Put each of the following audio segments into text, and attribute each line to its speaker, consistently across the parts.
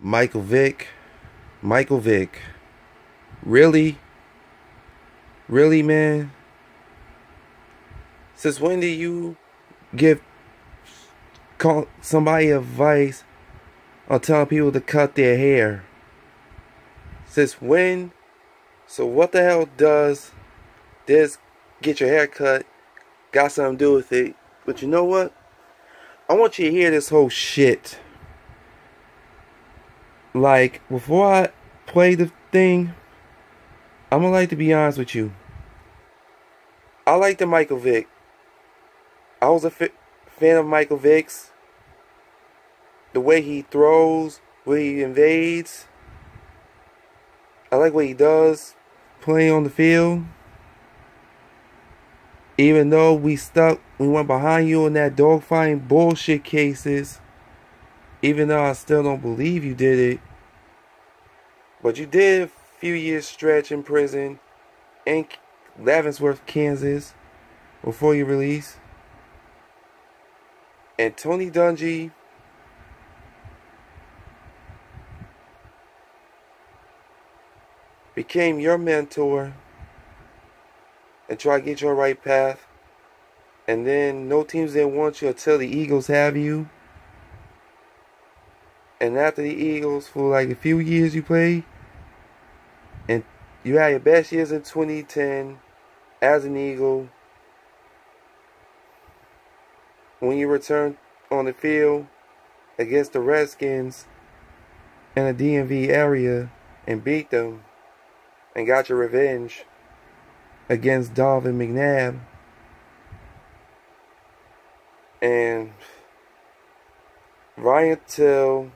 Speaker 1: Michael Vick. Michael Vick. Really? Really, man? Since when did you give somebody advice on telling people to cut their hair? Since when? So what the hell does this get your hair cut got something to do with it? But you know what? I want you to hear this whole shit. Like, before I play the thing, I'm gonna like to be honest with you. I like the Michael Vick. I was a fan of Michael Vick's. The way he throws, where he invades. I like what he does playing on the field. Even though we went behind you in that dogfighting bullshit cases. Even though I still don't believe you did it. But you did a few years stretch in prison in Leavenworth, Kansas before you release. And Tony Dungy became your mentor and tried to get you on the right path. And then no teams didn't want you until the Eagles have you. And after the Eagles, for like a few years you played, and you had your best years in 2010 as an Eagle. When you returned on the field against the Redskins in the DMV area and beat them and got your revenge against Dalvin McNabb. And right until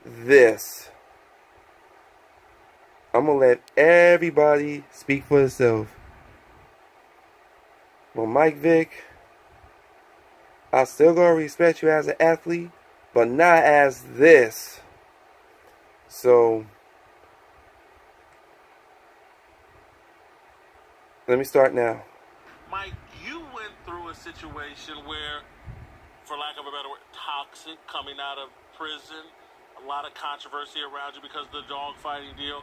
Speaker 1: this, I'm gonna let everybody speak for itself. But Mike Vick, I still gonna respect you as an athlete, but not as this. So let me start now.
Speaker 2: Mike, you went through a situation where, for lack of a better word, toxic coming out of prison. A lot of controversy around you because of the dogfighting deal.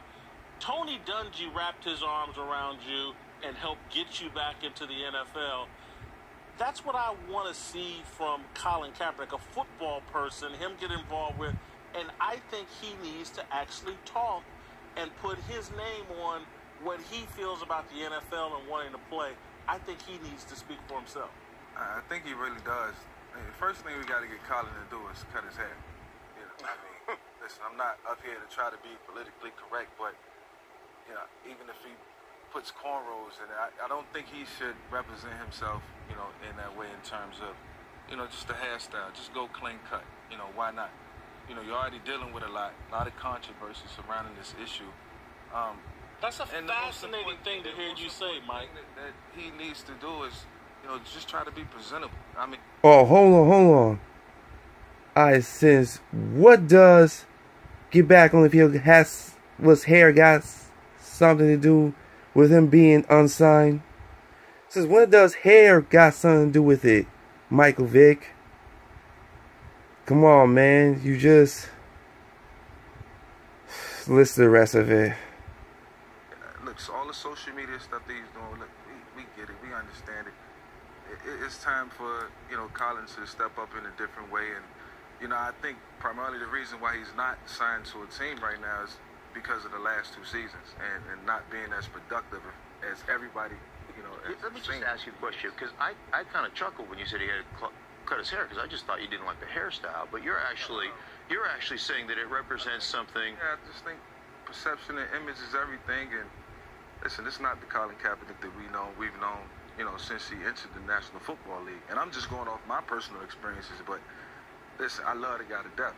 Speaker 2: Tony Dungy wrapped his arms around you and helped get you back into the NFL. That's what I want to see from Colin Kaepernick, a football person, him get involved with. And I think he needs to actually talk and put his name on what he feels about the NFL and wanting to play. I think he needs to speak for himself.
Speaker 3: I think he really does. The first thing we got to get Colin to do is cut his hair. You know, I mean, listen, I'm not up here to try to be politically correct, but you know, even if he puts cornrows in it, I don't think he should represent himself, you know, in that way in terms of, you know, just the hairstyle. Just go clean cut. You know, why not? You know, you're already dealing with a lot of controversy surrounding this issue.
Speaker 2: That's a fascinating thing to hear you say, Mike.
Speaker 3: That he needs to do is, you know, just try to be presentable. I mean...
Speaker 1: Oh, hold on. Alright, since what does get back on the field was hair got something to do with him being unsigned? Since when does hair got something to do with it, Michael Vick? Come on, man. You just listen to the rest of it.
Speaker 3: Look, so all the social media stuff that he's doing, look, we get it. We understand it. It's time for, you know, Collins to step up in a different way. And, you know, I think primarily the reason why he's not signed to a team right now is because of the last two seasons and not being as productive as everybody, you know.
Speaker 4: Let me just ask you a question, because I kind of chuckled when you said he had to cut his hair, because I just thought you didn't like the hairstyle, but you're actually saying that it represents something.
Speaker 3: Yeah, I just think perception and image is everything. And listen, it's not the Colin Kaepernick that we've known, you know, since he entered the National Football League. And I'm just going off my personal experiences, but listen, I love the guy to death.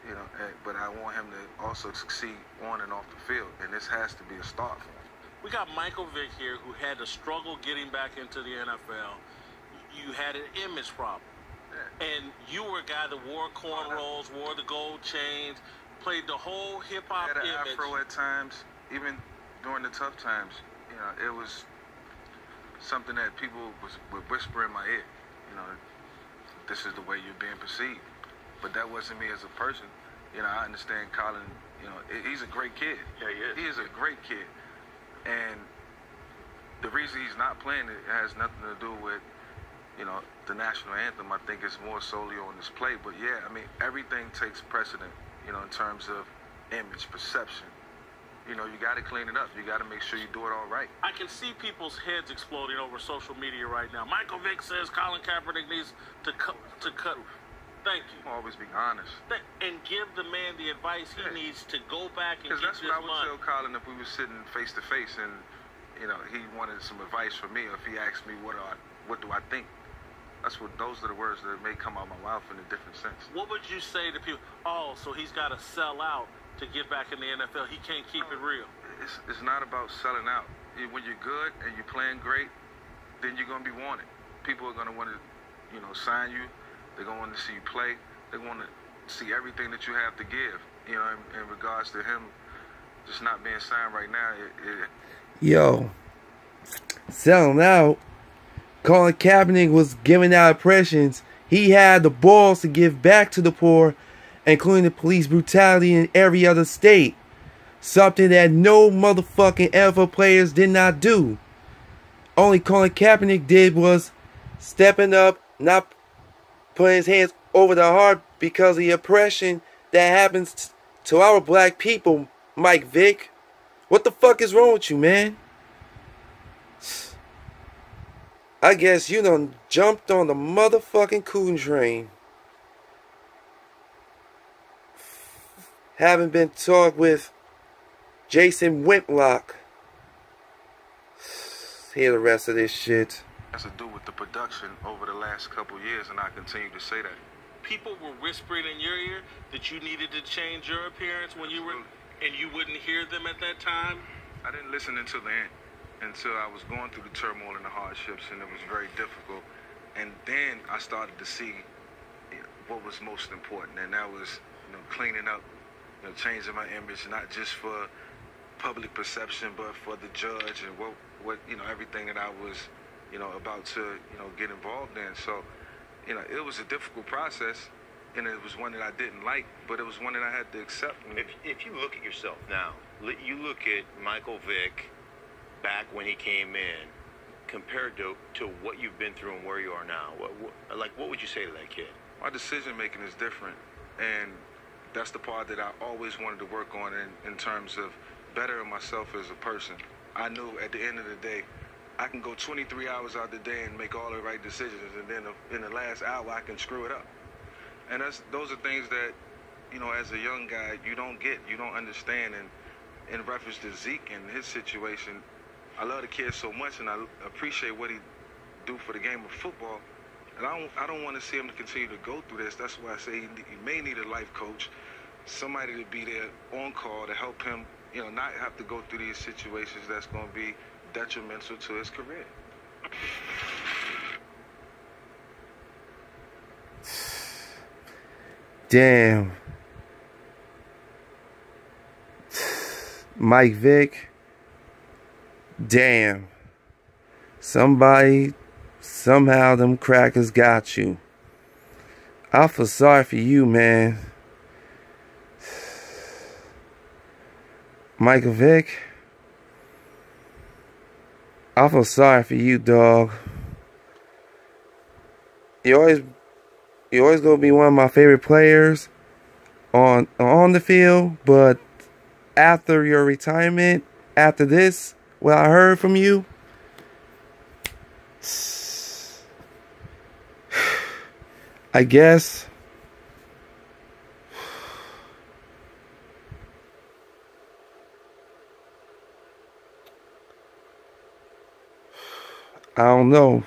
Speaker 3: You know, but I want him to also succeed on and off the field, and this has to be a start for him.
Speaker 2: We got Michael Vick here, who had to struggle getting back into the NFL. You had an image problem, and you were a guy that wore cornrows, wore the gold chains, played the whole hip hop image.
Speaker 3: Had an afro at times, even during the tough times. You know, it was something that people would whisper in my ear. You know, this is the way you're being perceived. But that wasn't me as a person. You know, I understand Colin. You know, he's a great kid.
Speaker 4: Yeah, he is.
Speaker 3: He is a great kid, and the reason he's not playing it has nothing to do with, you know, the national anthem. I think it's more solely on this play. But yeah, I mean, everything takes precedent, you know, in terms of image, perception. You know, you got to clean it up. You got to make sure you do it all right.
Speaker 2: I can see people's heads exploding over social media right now. Michael Vick says Colin Kaepernick needs to cut. Thank you.
Speaker 3: Always be honest.
Speaker 2: And give the man the advice he needs to go back and get
Speaker 3: Because that's
Speaker 2: his
Speaker 3: what I would
Speaker 2: money.
Speaker 3: tell Colin if we were sitting face to face and, you know, he wanted some advice from me, or if he asked me what do I think. Those are the words that may come out of my mouth in a different sense.
Speaker 2: What would you say to people? Oh, so he's got to sell out to get back in the NFL. He can't keep it real.
Speaker 3: It's not about selling out. When you're good and you're playing great, then you're going to be wanted. People are going to want to, you know, sign you. They're going to want to see you play. They want to see everything that you have to give. You know, in regards to him just not being signed right now.
Speaker 1: Yo, selling out. Colin Kaepernick was giving out impressions. He had the balls to give back to the poor, including the police brutality in every other state. Something that no motherfucking NFL players did not do. Only Colin Kaepernick did was stepping up, not putting his hands over the heart because of the oppression that happens to our black people, Mike Vick. What the fuck is wrong with you, man? I guess you done jumped on the motherfucking coon train. Haven't been talked with Jason Whitlock. Hear the rest of this shit.
Speaker 3: Has to do with the production over the last couple years, and I continue to say that.
Speaker 2: People were whispering in your ear that you needed to change your appearance when you were, and you wouldn't hear them at that time.
Speaker 3: I didn't listen until the end, until I was going through the turmoil and the hardships, and it was very difficult. And then I started to see what was most important, and that was, you know, cleaning up, you know, changing my image, not just for public perception, but for the judge and what you know, everything that I was, you know, about to, you know, get involved in. So, you know, it was a difficult process, and it was one that I didn't like, but it was one that I had to accept.
Speaker 4: If you look at yourself now, you look at Michael Vick back when he came in, compared to what you've been through and where you are now, what would you say to that kid?
Speaker 3: My decision making is different, and that's the part that I always wanted to work on in terms of bettering myself as a person. I knew at the end of the day, I can go 23 hours out the day and make all the right decisions, and then in the last hour I can screw it up. And those are things that, you know, as a young guy, you don't get, you don't understand. And in reference to Zeke and his situation, I love the kid so much, and I appreciate what he do for the game of football. And I don't want to see him to continue to go through this. That's why I say he may need a life coach, somebody to be there on call to help him, you know, not have to go through these situations that's going to be detrimental to his career.
Speaker 1: Damn. Mike Vick. Damn. Somebody, somehow them crackers got you. I feel sorry for you, man. Michael Vick. I feel sorry for you, dog. You always gonna be one of my favorite players on the field, but after your retirement, after this, what I heard from you, I guess I don't know.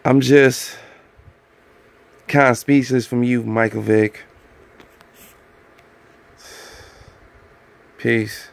Speaker 1: I'm just kind of speechless from you, Michael Vick. Peace.